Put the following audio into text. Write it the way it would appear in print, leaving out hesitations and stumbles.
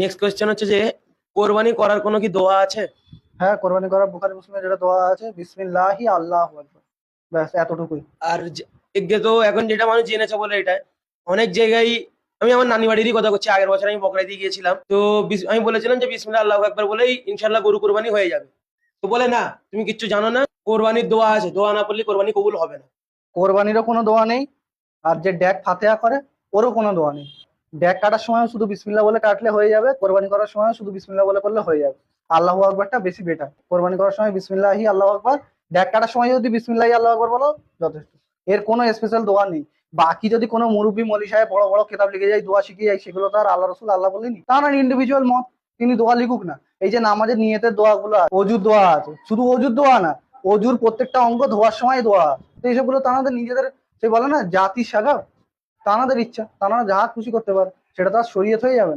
Next question হচ্ছে যে কোরবানি করার কোনো কি দোয়া আছে? হ্যাঁ, কোরবানি করা বুখারী মুসলিমে যেটা দোয়া আছে, বিসমিল্লাহি আল্লাহু আকবার, ব্যাস এতটুকুই। আর এগে তো এখন যেটা মানুষ জেনেছে বলে এটা অনেক জায়গায়, আমি আমার নানি বাড়িরই কথা করছি, আগের বছর আমি বকরাইতে গিয়েছিলাম তো আমি বলেছিলাম যে বিসমিল্লাহ আল্লাহু আকবার বলেই ইনশাল্লাহ গরু কোরবানি হয়ে যাবে। তো বলে না, তুমি কিচ্ছু জানো না, কোরবানির দোয়া আছে, দোয়া না পড়লে কোরবানি কবুল হবে না। কোরবানিরও কোনো দোয়া নেই, আর যে ড্যাক ফাতেহা করে ওরও কোনো দোয়া নেই। ড্যাক কাটার সময় শুধু বিসমিল্লাহ বলে কাটলে হয়ে যাবে, কোরবানি করার সময় শুধু বিসমিল্লাহ বলে করলে হয়ে যাবে। আল্লাহু আকবারটা বেশি বেটার। কোরবানি করার সময় বিসমিল্লাহি আল্লাহু আকবার, ড্যাক কাটার সময় যদি বিসমিল্লাহি আল্লাহু আকবার বলো যথেষ্ট। এর কোনো স্পেশাল দোয়া নেই। বাকি যদি কোনো মুরব্বী মলি সাহেব বড় বড় কিতাব লিখে যায়, দোয়া শিখিয়ে যায়, সেগুলো তো আর আল্লাহ রসুল আল্লাহ বলেনি, তা না ইন্ডিভিজুয়াল মত, তিনি দোয়া লিখুক না। এই যে নামাজের নিয়তের দোয়াগুলো আছে, অজুর দোয়া আছে, শুধু অজুর দোয়া না, অজুর প্রত্যেকটা অঙ্গ ধোয়ার সময় দোয়া আছে। তো এইসবগুলো তাদের নিজেদের, সে বলে না জাতির সাগা, তানাদের ইচ্ছা, তারা যাহা খুশি করতে পারে, সেটা তো আর শরীয়ত হয়ে যাবে না।